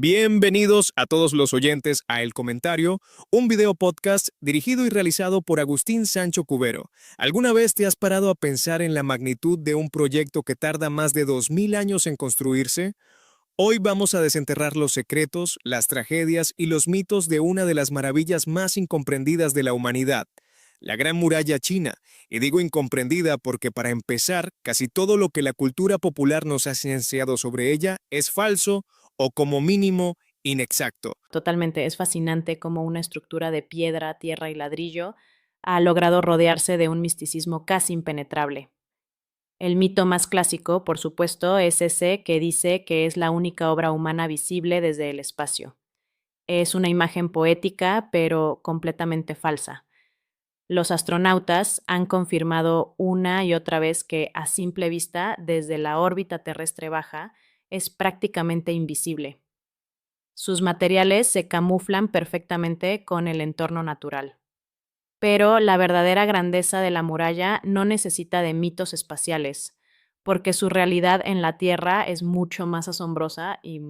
Bienvenidos a todos los oyentes a El Comentario, un video podcast dirigido y realizado por Agustín Sancho Cubero. ¿Alguna vez te has parado a pensar en la magnitud de un proyecto que tarda más de 2000 años en construirse? Hoy vamos a desenterrar los secretos, las tragedias y los mitos de una de las maravillas más incomprendidas de la humanidad, la Gran Muralla China. Y digo incomprendida porque, para empezar, casi todo lo que la cultura popular nos ha enseñado sobre ella es falso o, como mínimo, inexacto. Totalmente, es fascinante cómo una estructura de piedra, tierra y ladrillo ha logrado rodearse de un misticismo casi impenetrable. El mito más clásico, por supuesto, es ese que dice que es la única obra humana visible desde el espacio. Es una imagen poética, pero completamente falsa. Los astronautas han confirmado una y otra vez que, a simple vista, desde la órbita terrestre baja, es prácticamente invisible. Sus materiales se camuflan perfectamente con el entorno natural. Pero la verdadera grandeza de la muralla no necesita de mitos espaciales, porque su realidad en la Tierra es mucho más asombrosa y,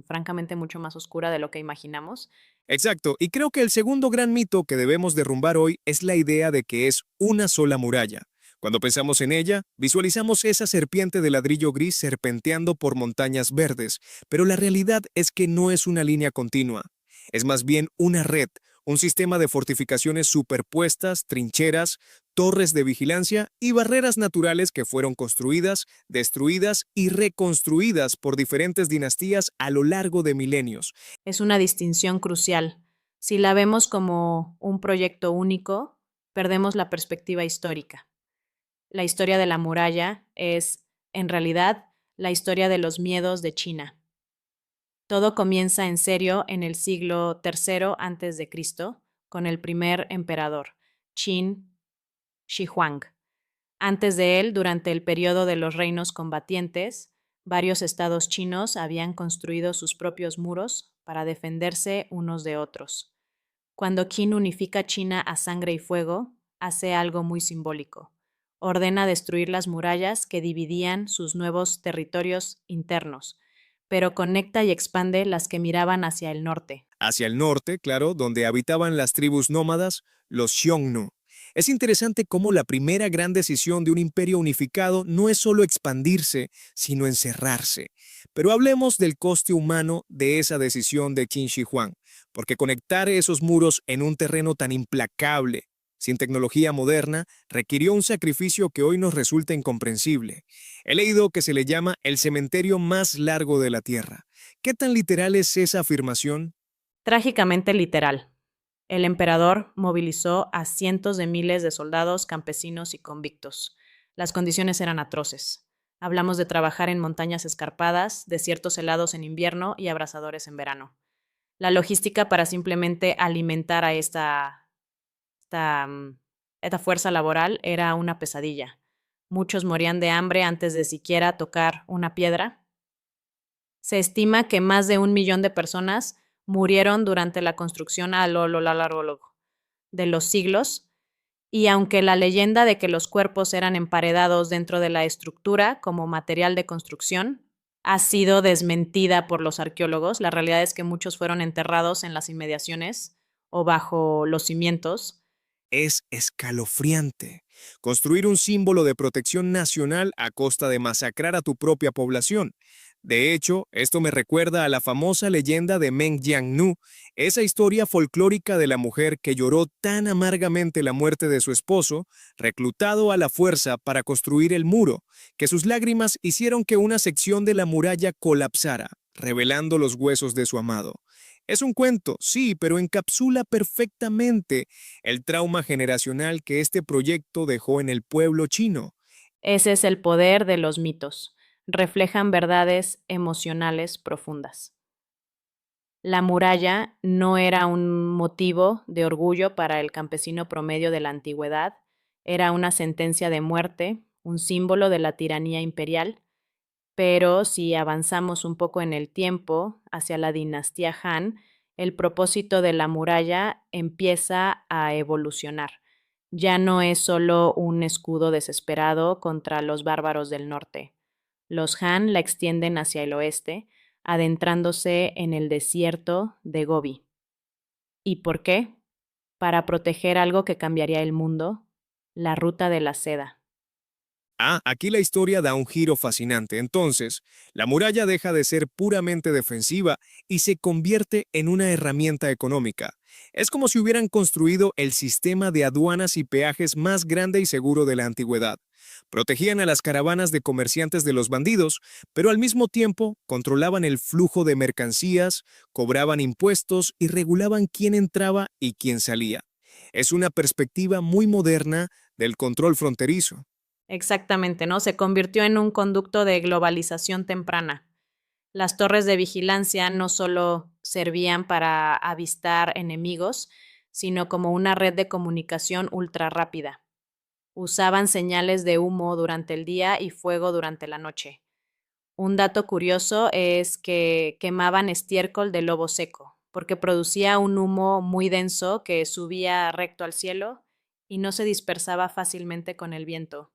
francamente, mucho más oscura de lo que imaginamos. Exacto, y creo que el segundo gran mito que debemos derrumbar hoy es la idea de que es una sola muralla. Cuando pensamos en ella, visualizamos esa serpiente de ladrillo gris serpenteando por montañas verdes, pero la realidad es que no es una línea continua. Es más bien una red, un sistema de fortificaciones superpuestas, trincheras, torres de vigilancia y barreras naturales que fueron construidas, destruidas y reconstruidas por diferentes dinastías a lo largo de milenios. Es una distinción crucial. Si la vemos como un proyecto único, perdemos la perspectiva histórica. La historia de la muralla es, en realidad, la historia de los miedos de China. Todo comienza en serio en el siglo III antes de Cristo, con el primer emperador, Qin Shi Huang. Antes de él, durante el periodo de los reinos combatientes, varios estados chinos habían construido sus propios muros para defenderse unos de otros. Cuando Qin unifica China a sangre y fuego, hace algo muy simbólico. Ordena destruir las murallas que dividían sus nuevos territorios internos, pero conecta y expande las que miraban hacia el norte. Hacia el norte, claro, donde habitaban las tribus nómadas, los Xiongnu. Es interesante cómo la primera gran decisión de un imperio unificado no es solo expandirse, sino encerrarse. Pero hablemos del coste humano de esa decisión de Qin Shi Huang, porque conectar esos muros en un terreno tan implacable, sin tecnología moderna, requirió un sacrificio que hoy nos resulta incomprensible. He leído que se le llama el cementerio más largo de la Tierra. ¿Qué tan literal es esa afirmación? Trágicamente literal. El emperador movilizó a cientos de miles de soldados, campesinos y convictos. Las condiciones eran atroces. Hablamos de trabajar en montañas escarpadas, desiertos helados en invierno y abrasadores en verano. La logística para simplemente alimentar a esta, mm, esta fuerza laboral era una pesadilla. Muchos morían de hambre antes de siquiera tocar una piedra. Se estima que más de 1 millón de personas murieron durante la construcción a lo largo de los siglos, y aunque la leyenda de que los cuerpos eran emparedados dentro de la estructura como material de construcción ha sido desmentida por los arqueólogos, la realidad es que muchos fueron enterrados en las inmediaciones o bajo los cimientos. Es escalofriante. Construir un símbolo de protección nacional a costa de masacrar a tu propia población. De hecho, esto me recuerda a la famosa leyenda de Meng Jiannu, esa historia folclórica de la mujer que lloró tan amargamente la muerte de su esposo, reclutado a la fuerza para construir el muro, que sus lágrimas hicieron que una sección de la muralla colapsara, revelando los huesos de su amado. Es un cuento, sí, pero encapsula perfectamente el trauma generacional que este proyecto dejó en el pueblo chino. Ese es el poder de los mitos. Reflejan verdades emocionales profundas. La muralla no era un motivo de orgullo para el campesino promedio de la antigüedad, era una sentencia de muerte, un símbolo de la tiranía imperial, pero si avanzamos un poco en el tiempo hacia la dinastía Han, el propósito de la muralla empieza a evolucionar. Ya no es solo un escudo desesperado contra los bárbaros del norte. Los Han la extienden hacia el oeste, adentrándose en el desierto de Gobi. ¿Y por qué? Para proteger algo que cambiaría el mundo, la ruta de la seda. Ah, aquí la historia da un giro fascinante. Entonces, la muralla deja de ser puramente defensiva y se convierte en una herramienta económica. Es como si hubieran construido el sistema de aduanas y peajes más grande y seguro de la antigüedad. Protegían a las caravanas de comerciantes de los bandidos, pero al mismo tiempo controlaban el flujo de mercancías, cobraban impuestos y regulaban quién entraba y quién salía. Es una perspectiva muy moderna del control fronterizo. Exactamente, ¿no? Se convirtió en un conducto de globalización temprana. Las torres de vigilancia no solo servían para avistar enemigos, sino como una red de comunicación ultra rápida. Usaban señales de humo durante el día y fuego durante la noche. Un dato curioso es que quemaban estiércol de lobo seco, porque producía un humo muy denso que subía recto al cielo y no se dispersaba fácilmente con el viento.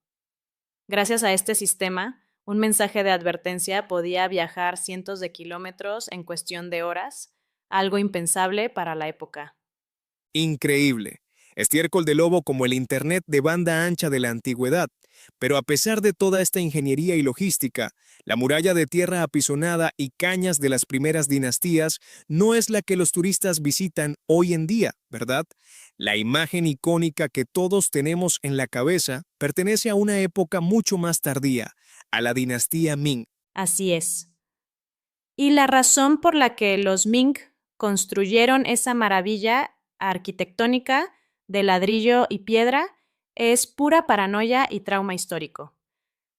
Gracias a este sistema, un mensaje de advertencia podía viajar cientos de kilómetros en cuestión de horas, algo impensable para la época. Increíble. Estiércol de lobo como el Internet de banda ancha de la antigüedad. Pero a pesar de toda esta ingeniería y logística, la muralla de tierra apisonada y cañas de las primeras dinastías no es la que los turistas visitan hoy en día, ¿verdad? La imagen icónica que todos tenemos en la cabeza pertenece a una época mucho más tardía, a la dinastía Ming. Así es. Y la razón por la que los Ming construyeron esa maravilla arquitectónica de ladrillo y piedra es pura paranoia y trauma histórico.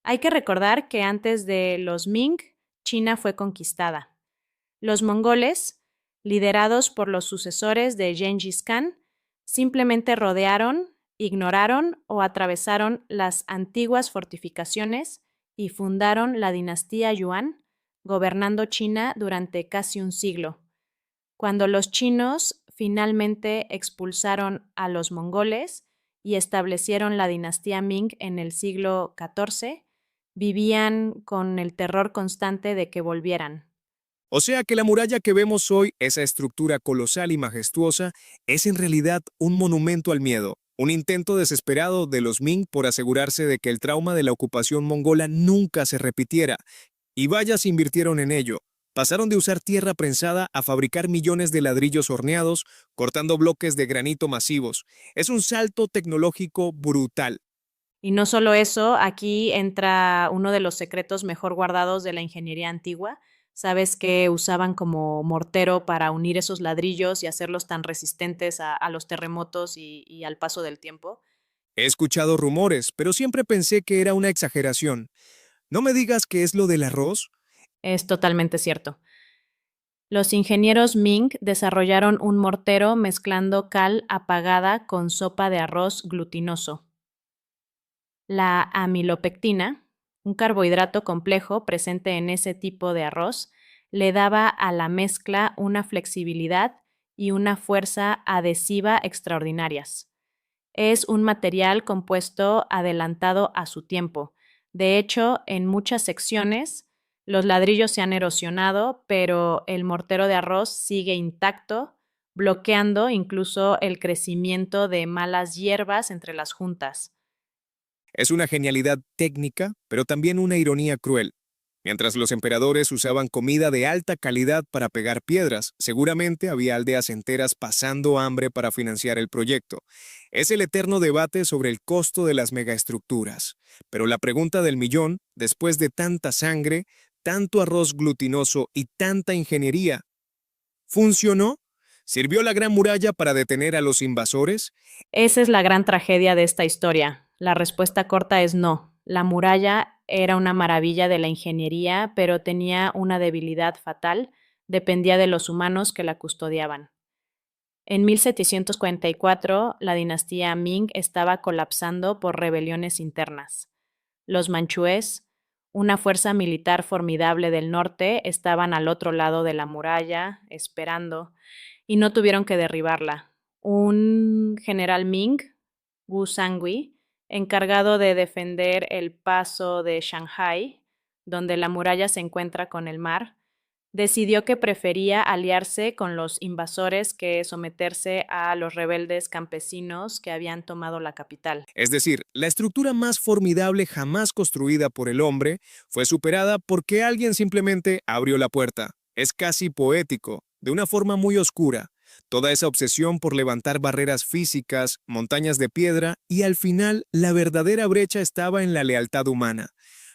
Hay que recordar que antes de los Ming, China fue conquistada. Los mongoles, liderados por los sucesores de Gengis Khan, simplemente rodearon, ignoraron o atravesaron las antiguas fortificaciones y fundaron la dinastía Yuan, gobernando China durante casi un siglo. Cuando los chinos finalmente expulsaron a los mongoles y establecieron la dinastía Ming en el siglo XIV, vivían con el terror constante de que volvieran. O sea que la muralla que vemos hoy, esa estructura colosal y majestuosa, es en realidad un monumento al miedo, un intento desesperado de los Ming por asegurarse de que el trauma de la ocupación mongola nunca se repitiera. Y vaya se invirtieron en ello. Pasaron de usar tierra prensada a fabricar millones de ladrillos horneados, cortando bloques de granito masivos. Es un salto tecnológico brutal. Y no solo eso, aquí entra uno de los secretos mejor guardados de la ingeniería antigua. Sabes que usaban como mortero para unir esos ladrillos y hacerlos tan resistentes a los terremotos y al paso del tiempo. He escuchado rumores, pero siempre pensé que era una exageración. No me digas que es lo del arroz. Es totalmente cierto. Los ingenieros Ming desarrollaron un mortero mezclando cal apagada con sopa de arroz glutinoso. La amilopectina, un carbohidrato complejo presente en ese tipo de arroz, le daba a la mezcla una flexibilidad y una fuerza adhesiva extraordinarias. Es un material compuesto adelantado a su tiempo. De hecho, en muchas secciones, los ladrillos se han erosionado, pero el mortero de arroz sigue intacto, bloqueando incluso el crecimiento de malas hierbas entre las juntas. Es una genialidad técnica, pero también una ironía cruel. Mientras los emperadores usaban comida de alta calidad para pegar piedras, seguramente había aldeas enteras pasando hambre para financiar el proyecto. Es el eterno debate sobre el costo de las megaestructuras. Pero la pregunta del millón, después de tanta sangre, tanto arroz glutinoso y tanta ingeniería, ¿funcionó? ¿Sirvió la Gran Muralla para detener a los invasores? Esa es la gran tragedia de esta historia. La respuesta corta es no. La muralla era una maravilla de la ingeniería, pero tenía una debilidad fatal, dependía de los humanos que la custodiaban. En 1744, la dinastía Ming estaba colapsando por rebeliones internas. Los manchúes, una fuerza militar formidable del norte, estaban al otro lado de la muralla, esperando, y no tuvieron que derribarla. Un general Ming, Wu Sangui, encargado de defender el paso de Shanghai, donde la muralla se encuentra con el mar, Decidió que prefería aliarse con los invasores que someterse a los rebeldes campesinos que habían tomado la capital. Es decir, la estructura más formidable jamás construida por el hombre fue superada porque alguien simplemente abrió la puerta. Es casi poético, de una forma muy oscura. Toda esa obsesión por levantar barreras físicas, montañas de piedra, y al final la verdadera brecha estaba en la lealtad humana.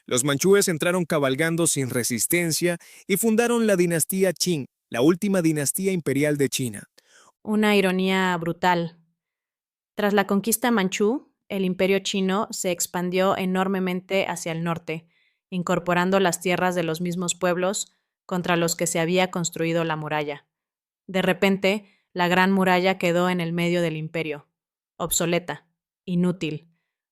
Los manchúes entraron cabalgando sin resistencia y fundaron la dinastía Qing, la última dinastía imperial de China. Una ironía brutal. Tras la conquista manchú, el imperio chino se expandió enormemente hacia el norte, incorporando las tierras de los mismos pueblos contra los que se había construido la muralla. De repente, la gran muralla quedó en el medio del imperio, obsoleta, inútil.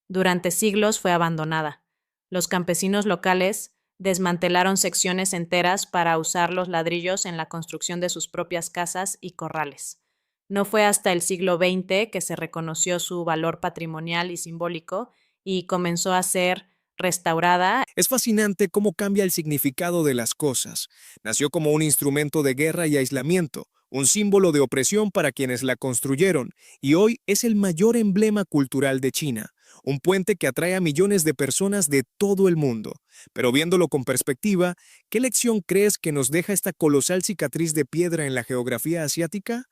Durante siglos fue abandonada. Los campesinos locales desmantelaron secciones enteras para usar los ladrillos en la construcción de sus propias casas y corrales. No fue hasta el siglo XX que se reconoció su valor patrimonial y simbólico y comenzó a ser restaurada. Es fascinante cómo cambia el significado de las cosas. Nació como un instrumento de guerra y aislamiento, un símbolo de opresión para quienes la construyeron, y hoy es el mayor emblema cultural de China, un puente que atrae a millones de personas de todo el mundo. Pero viéndolo con perspectiva, ¿qué lección crees que nos deja esta colosal cicatriz de piedra en la geografía asiática?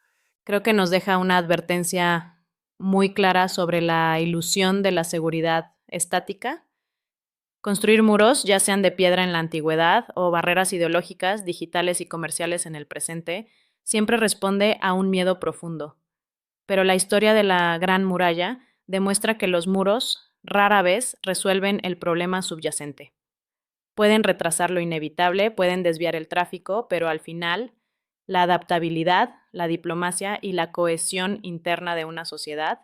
Creo que nos deja una advertencia muy clara sobre la ilusión de la seguridad estática. Construir muros, ya sean de piedra en la antigüedad o barreras ideológicas, digitales y comerciales en el presente, siempre responde a un miedo profundo. Pero la historia de la Gran Muralla demuestra que los muros rara vez resuelven el problema subyacente. Pueden retrasar lo inevitable, pueden desviar el tráfico, pero al final, la adaptabilidad, la diplomacia y la cohesión interna de una sociedad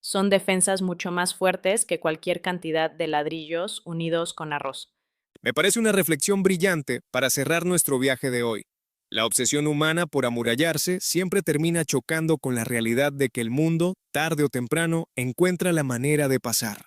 son defensas mucho más fuertes que cualquier cantidad de ladrillos unidos con arroz. Me parece una reflexión brillante para cerrar nuestro viaje de hoy. La obsesión humana por amurallarse siempre termina chocando con la realidad de que el mundo, tarde o temprano, encuentra la manera de pasar.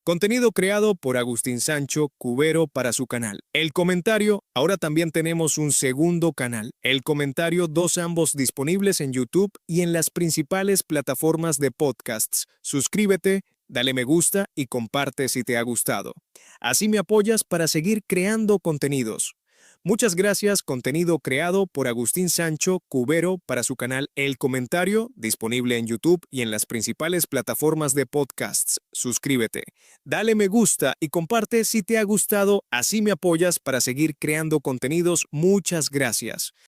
Contenido creado por Agustín Sancho, cubero para su canal. El Comentario, ahora también tenemos un segundo canal. El Comentario, dos ambos disponibles en YouTube y en las principales plataformas de podcasts. Suscríbete, dale me gusta y comparte si te ha gustado. Así me apoyas para seguir creando contenidos. Muchas gracias, contenido creado por Agustín Sancho, cubero para su canal El Comentario, disponible en YouTube y en las principales plataformas de podcasts. Suscríbete, dale me gusta y comparte si te ha gustado, así me apoyas para seguir creando contenidos. Muchas gracias.